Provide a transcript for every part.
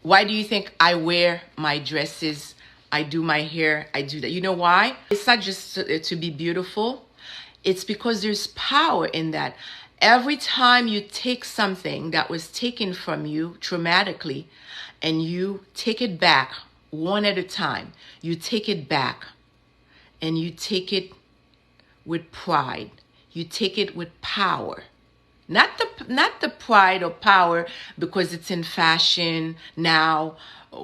Why do you think I wear my dresses? I do my hair. I do that. You know why? It's not just to be beautiful. It's because there's power in that. Every time you take something that was taken from you traumatically and you take it back one at a time, you take it back and you take it with pride. You take it with power. Not the pride or power because it's in fashion now.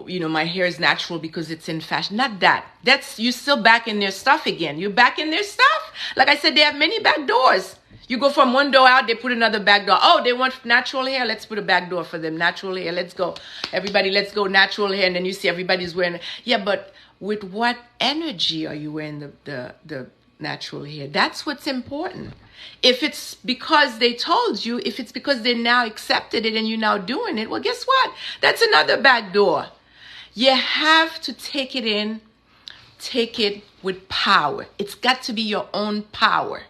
You know, my hair is natural because it's in fashion. Not that. That's, you still back in their stuff again. You're back in their stuff. Like I said, they have many back doors. You go from one door out, they put another back door. Oh, they want natural hair. Let's put a back door for them. Natural hair. Let's go. Everybody, let's go natural hair. And then you see everybody's wearing. Yeah, but with what energy are you wearing the natural hair? That's what's important. If it's because they told you, if it's because they now accepted it and you're now doing it, well, guess what? That's another back door. You have to take it in, take it with power. It's got to be your own power.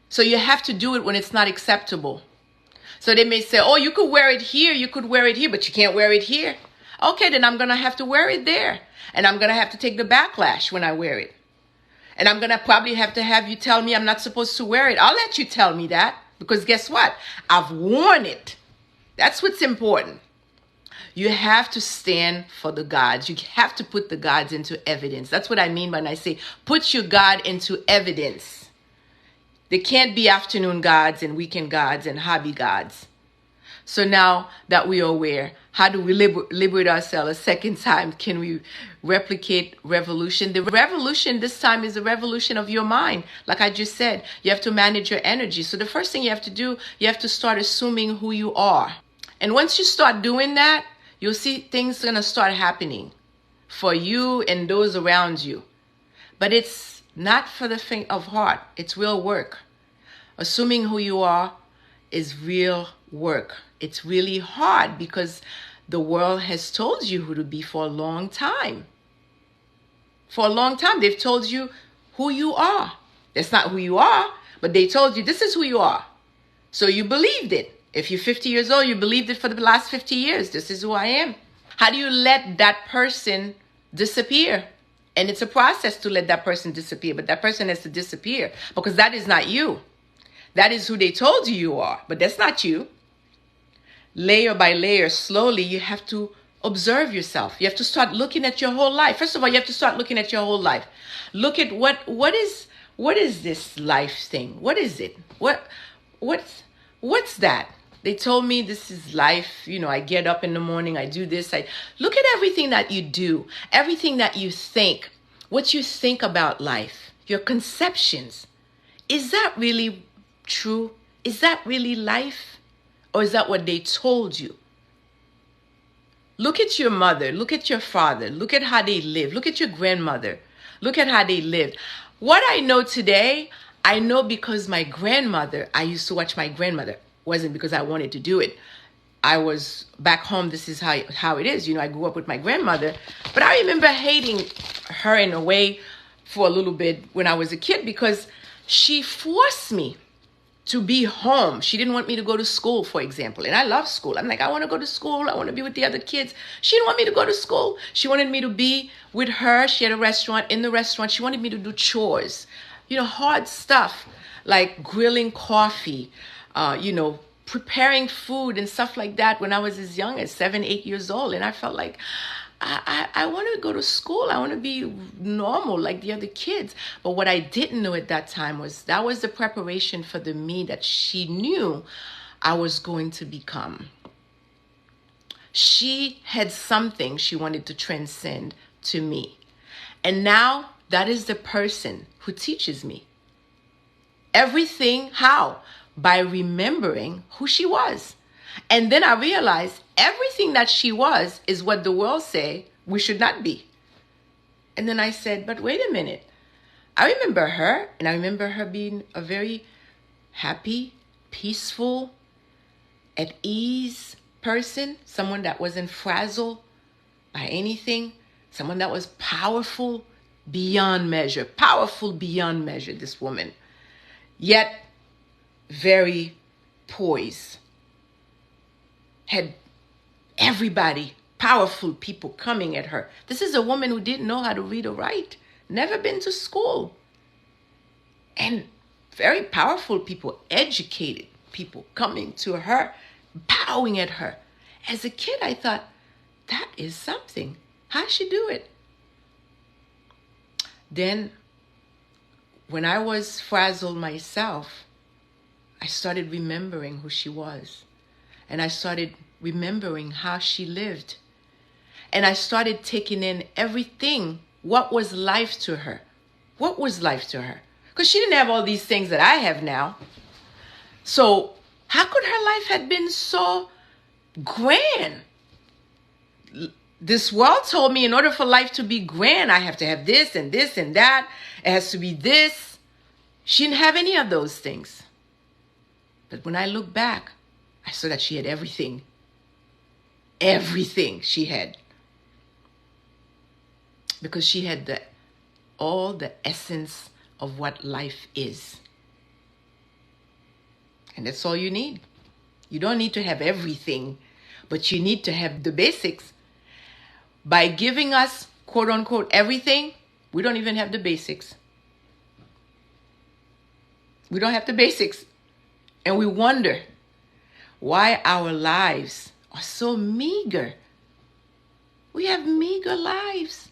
So you have to do it when it's not acceptable. So they may say, oh, you could wear it here, you could wear it here, but you can't wear it here. Okay, then I'm going to have to wear it there. And I'm going to have to take the backlash when I wear it. And I'm going to probably have you tell me I'm not supposed to wear it. I'll let you tell me that. Because guess what? I've worn it. That's what's important. You have to stand for the gods. You have to put the gods into evidence. That's what I mean when I say put your God into evidence. There can't be afternoon gods and weekend gods and hobby gods. So now that we are aware, how do we liberate ourselves a second time? Can we replicate revolution? The revolution this time is the revolution of your mind. Like I just said, you have to manage your energy. So the first thing you have to do, you have to start assuming who you are. And once you start doing that, you'll see things are going to start happening for you and those around you. But it's not for the faint of heart. It's real work. Assuming who you are is real work. It's really hard because the world has told you who to be for a long time. For a long time, they've told you who you are. That's not who you are, but they told you this is who you are. So you believed it. If you're 50 years old, you believed it for the last 50 years. This is who I am. How do you let that person disappear? And it's a process to let that person disappear, but that person has to disappear because that is not you. That is who they told you you are, but that's not you. Layer by layer, slowly, you have to observe yourself. You have to start looking at your whole life. First of all, you have to start looking at your whole life. Look at what is this life thing? What is it? What's that? They told me this is life. You know, I get up in the morning, I do this. I look at everything that you do, everything that you think, what you think about life, your conceptions. Is that really true? Is that really life? Or is that what they told you? Look at your mother. Look at your father. Look at how they live. Look at your grandmother. Look at how they lived. What I know today, I know because my grandmother, I used to watch my grandmother. It wasn't because I wanted to do it. I was back home. This is how it is. You know, I grew up with my grandmother. But I remember hating her in a way for a little bit when I was a kid because she forced me to be home. She didn't want me to go to school, for example. And I love school. I'm like, I want to go to school. I want to be with the other kids. She didn't want me to go to school. She wanted me to be with her. She had a restaurant. In the restaurant, she wanted me to do chores. You know, hard stuff like grilling coffee, preparing food and stuff like that when I was as young as 7, 8 years old. And I felt like, I want to go to school. I want to be normal like the other kids. But what I didn't know at that time was that was the preparation for the me that she knew I was going to become. She had something she wanted to transcend to me. And now that is the person who teaches me. Everything, how? By remembering who she was. And then I realized everything that she was is what the world say we should not be. And then I said, but wait a minute. I remember her, and I remember her being a very happy, peaceful, at ease person, someone that wasn't frazzled by anything, someone that was powerful beyond measure, this woman, yet very poised. Had Everybody, powerful people coming at her. This is a woman who didn't know how to read or write, never been to school. And very powerful people, educated people coming to her, bowing at her. As a kid, I thought, that is something. How'd she do it? Then, when I was frazzled myself, I started remembering who she was. And I started remembering how she lived. And I started taking in everything. What was life to her? What was life to her? Because she didn't have all these things that I have now. So how could her life have been so grand? This world told me in order for life to be grand, I have to have this and this and that. It has to be this. She didn't have any of those things. But when I look back, I saw that she had everything. Everything she had. Because she had all the essence of what life is. And that's all you need. You don't need to have everything, but you need to have the basics. By giving us, quote unquote, everything, we don't even have the basics. We don't have the basics. And we wonder why our lives are so meager. We have meager lives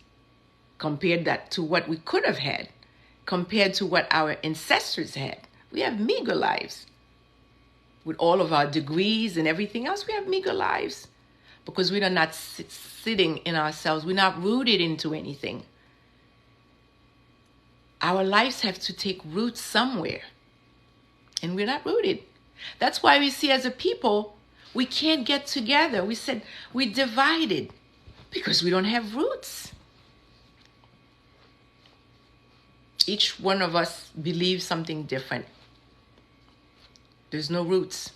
compared that to what we could have had, compared to what our ancestors had. We have meager lives. With all of our degrees and everything else, we have meager lives because we are not sitting in ourselves. We're not rooted into anything. Our lives have to take root somewhere, and we're not rooted. That's why we see as a people, we can't get together. We said we divided because we don't have roots. Each one of us believes something different. There's no roots.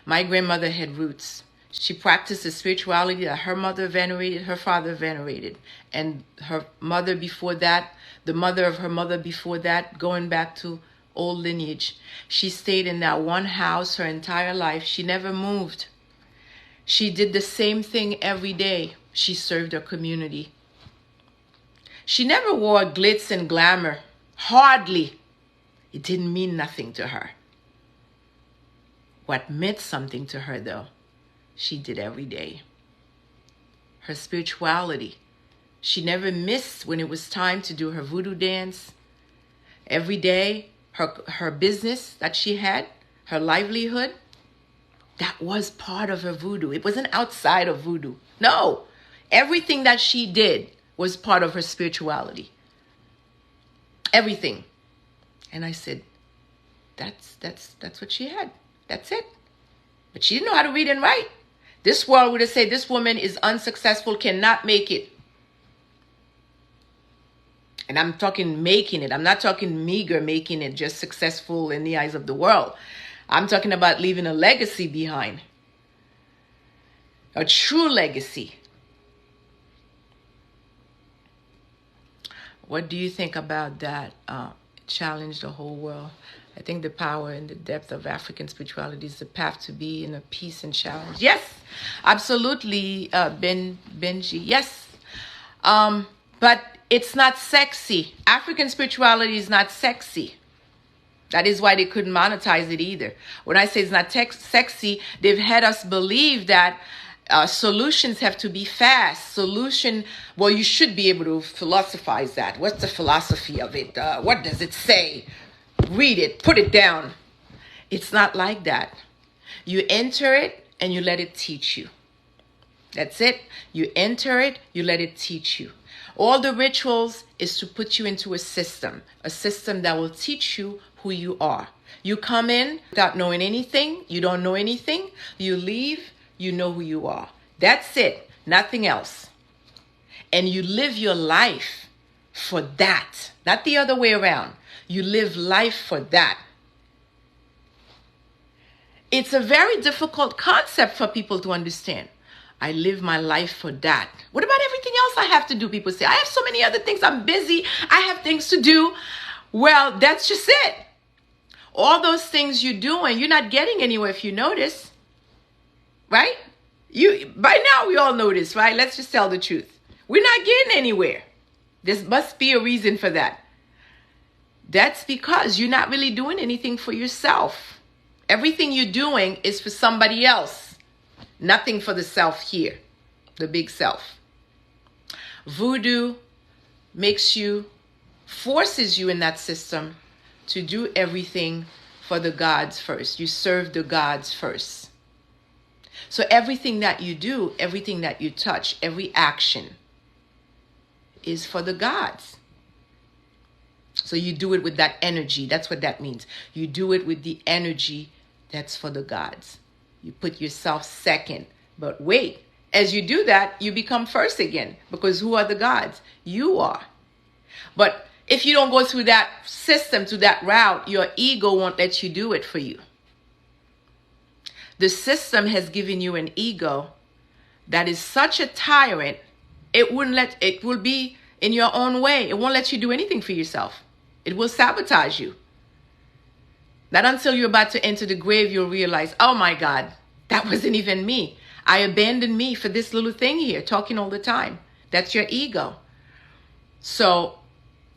My grandmother had roots. She practiced a spirituality that her mother venerated, her father venerated. And her mother before that, the mother of her mother before that, going back to old lineage. She stayed in that one house her entire life. She never moved. She did the same thing every day. She served her community. She never wore glitz and glamour. Hardly. It didn't mean nothing to her. What meant something to her, though, she did every day. Her spirituality. She never missed when it was time to do her voodoo dance. Every day, her business that she had, her livelihood, that was part of her voodoo. It wasn't outside of voodoo. No. Everything that she did was part of her spirituality. Everything. And I said, that's what she had. That's it. But she didn't know how to read and write. This world would have said this woman is unsuccessful, cannot make it. And I'm talking making it. I'm not talking meager making it, just successful in the eyes of the world. I'm talking about leaving a legacy behind. A true legacy. What do you think about that? Challenge the whole world. I think the power and the depth of African spirituality is the path to be in a peace and challenge. Yes, absolutely, Benji. Yes. But it's not sexy. African spirituality is not sexy. That is why they couldn't monetize it either. When I say it's not sexy, they've had us believe that solutions have to be fast. Well, you should be able to philosophize that. What's the philosophy of it? What does it say? Read it, put it down. It's not like that. You enter it and you let it teach you. That's it. You enter it, you let it teach you. All the rituals is to put you into a system that will teach you who you are. You come in without knowing anything. You don't know anything. You leave, you know who you are. That's it. Nothing else. And you live your life for that. Not the other way around. You live life for that. It's a very difficult concept for people to understand. I live my life for that. What about everything else I have to do? People say, I have so many other things. I'm busy. I have things to do. Well, that's just it. All those things you're doing, you're not getting anywhere if you notice. Right? By now we all know this, right? Let's just tell the truth. We're not getting anywhere. There must be a reason for that. That's because you're not really doing anything for yourself. Everything you're doing is for somebody else. Nothing for the self here, the big self. Voodoo forces you in that system to do everything for the gods first. You serve the gods first. So everything that you do, everything that you touch, every action is for the gods. So you do it with that energy. That's what that means. You do it with the energy that's for the gods. You put yourself second. But wait, as you do that, you become first again. Because who are the gods? You are. But if you don't go through that system, through that route, your ego won't let you do it for you. The system has given you an ego that is such a tyrant, it will be in your own way. It won't let you do anything for yourself. It will sabotage you. Not until you're about to enter the grave, you'll realize, oh my God, that wasn't even me. I abandoned me for this little thing here, talking all the time. That's your ego. So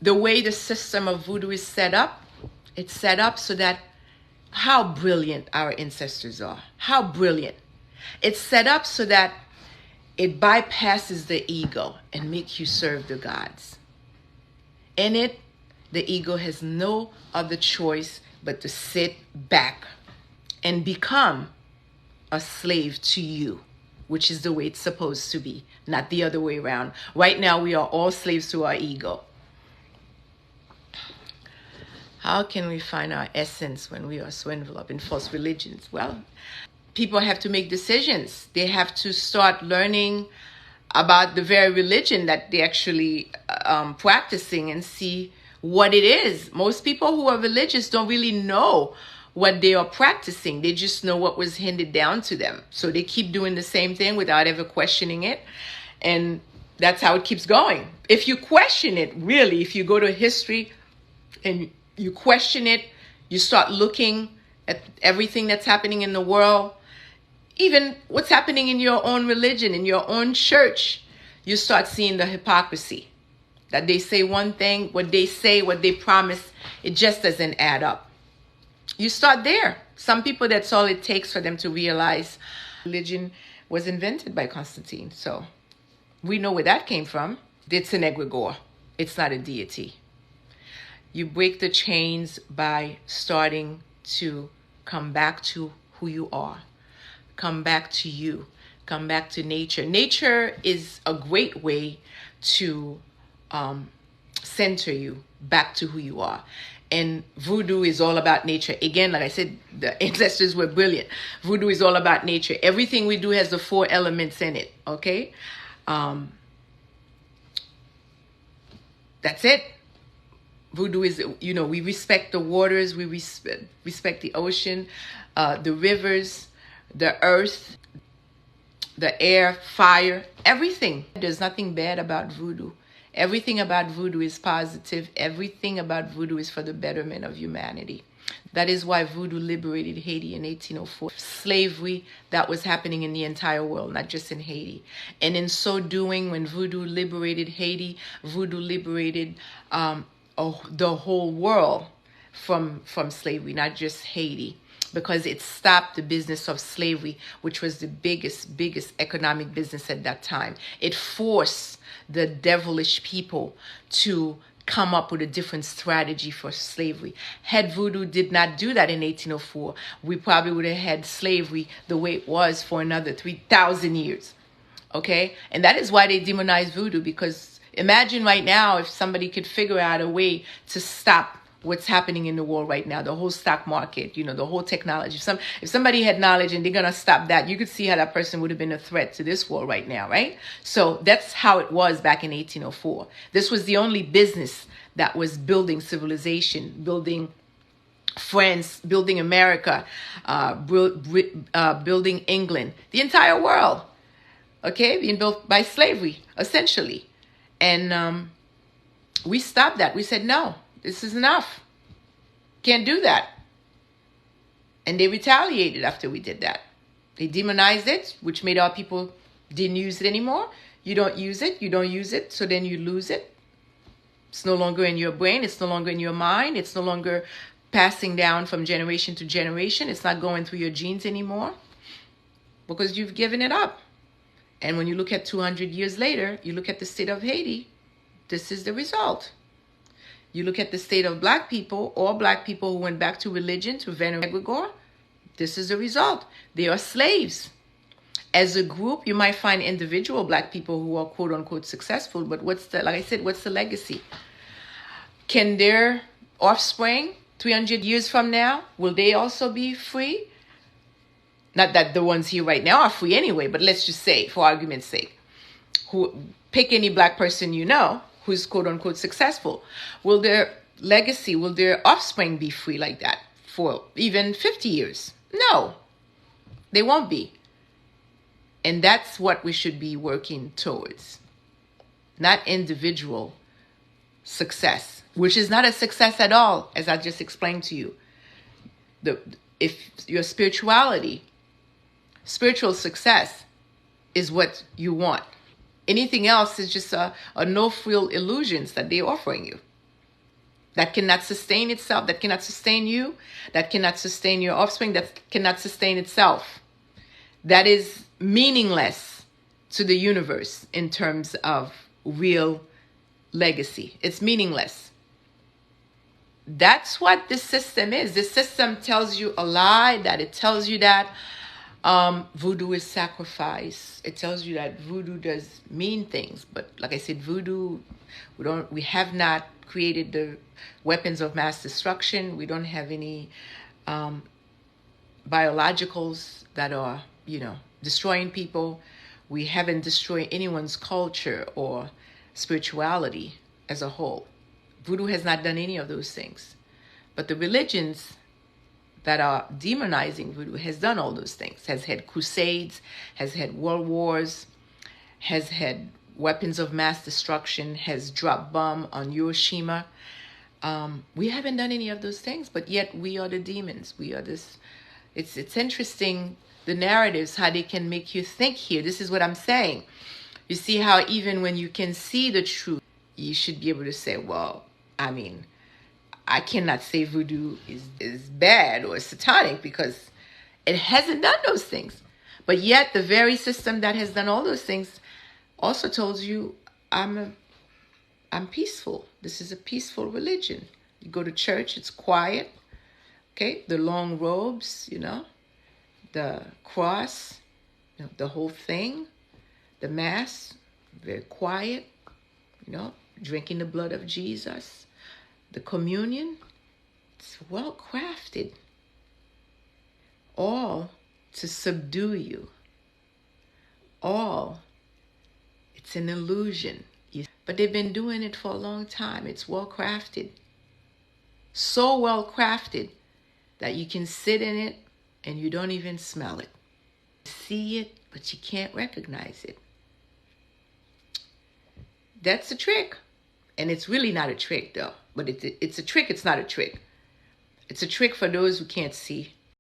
the way the system of voodoo is set up, it's set up so that, how brilliant our ancestors are. How brilliant. It's set up so that it bypasses the ego and makes you serve the gods. In it, the ego has no other choice but to sit back and become a slave to you, which is the way it's supposed to be, not the other way around. Right now, we are all slaves to our ego. How can we find our essence when we are so enveloped in false religions? Well, people have to make decisions. They have to start learning about the very religion that they're actually practicing and see what it is. Most people who are religious don't really know what they are practicing. They just know what was handed down to them. So they keep doing the same thing without ever questioning it. And that's how it keeps going. If you question it, really, if you go to history and you question it, you start looking at everything that's happening in the world, even what's happening in your own religion, in your own church, you start seeing the hypocrisy. That they say one thing, what they say, what they promise, it just doesn't add up. You start there. Some people, that's all it takes for them to realize religion was invented by Constantine. So we know where that came from. It's an egregore. It's not a deity. You break the chains by starting to come back to who you are. Come back to you. Come back to nature. Nature is a great way to center you back to who you are. And voodoo is all about nature. Again, like I said, the ancestors were brilliant. Voodoo is all about nature. Everything we do has the 4 elements in it. Okay? That's it. Voodoo is, we respect the waters, we respect the ocean, the rivers, the earth, the air, fire, everything. There's nothing bad about voodoo. Everything about voodoo is positive. Everything about voodoo is for the betterment of humanity. That is why voodoo liberated Haiti in 1804. Slavery that was happening in the entire world, not just in Haiti. And in so doing, when voodoo liberated Haiti, voodoo liberated the whole world from slavery, not just Haiti, because it stopped the business of slavery, which was the biggest economic business at that time. It forced the devilish people to come up with a different strategy for slavery. Had voodoo did not do that in 1804, we probably would have had slavery the way it was for another 3,000 years. Okay? And that is why they demonized voodoo, because imagine right now if somebody could figure out a way to stop what's happening in the world right now, the whole stock market, the whole technology. If somebody had knowledge and they're going to stop that, you could see how that person would have been a threat to this world right now, right? So that's how it was back in 1804. This was the only business that was building civilization, building France, building America, building England, the entire world, okay, being built by slavery, essentially. And we stopped that. We said, no, this is enough. Can't do that. And they retaliated after we did that. They demonized it, which made our people didn't use it anymore. You don't use it, so then you lose it. It's no longer in your brain, it's no longer in your mind, it's no longer passing down from generation to generation. It's not going through your genes anymore because you've given it up. And when you look at 200 years later, you look at the state of Haiti, this is the result. You look at the state of black people, all black people who went back to religion, to venerate egregore, this is the result. They are slaves. As a group, you might find individual black people who are quote unquote successful, but what's the legacy? Can their offspring 300 years from now, will they also be free? Not that the ones here right now are free anyway, but let's just say, for argument's sake, pick any black person you know who's quote unquote successful. Will their legacy, will their offspring be free like that for even 50 years? No, they won't be. And that's what we should be working towards. Not individual success, which is not a success at all, as I just explained to you. If your spiritual success is what you want. Anything else is just a no-frill illusions that they're offering you. That cannot sustain itself, that cannot sustain you, that cannot sustain your offspring, that cannot sustain itself. That is meaningless to the universe in terms of real legacy. It's meaningless. That's what this system is. This system tells you a lie, that it tells you that voodoo is sacrifice. It tells you that voodoo does mean things. But like I said, voodoo, we have not created the weapons of mass destruction. We don't have any biologicals that are, destroying people. We haven't destroyed anyone's culture or spirituality as a whole. Voodoo has not done any of those things. But the religions that are demonizing voodoo has done all those things, has had crusades, has had world wars, has had weapons of mass destruction, has dropped bomb on Hiroshima. We haven't done any of those things, but yet we are the demons. We are this. It's interesting, the narratives, how they can make you think here. This is what I'm saying. You see how even when you can see the truth, you should be able to say, well, I cannot say voodoo is bad or satanic because it hasn't done those things. But yet the very system that has done all those things also tells you, I'm peaceful. This is a peaceful religion. You go to church, it's quiet. Okay, the long robes, the cross, the whole thing, the mass, very quiet, drinking the blood of Jesus. The communion, it's well crafted. All to subdue you. All, it's an illusion. But they've been doing it for a long time. It's well crafted. So well crafted that you can sit in it and you don't even smell it. You see it, but you can't recognize it. That's a trick. And it's really not a trick, though. But it's a trick, it's not a trick. It's a trick for those who can't see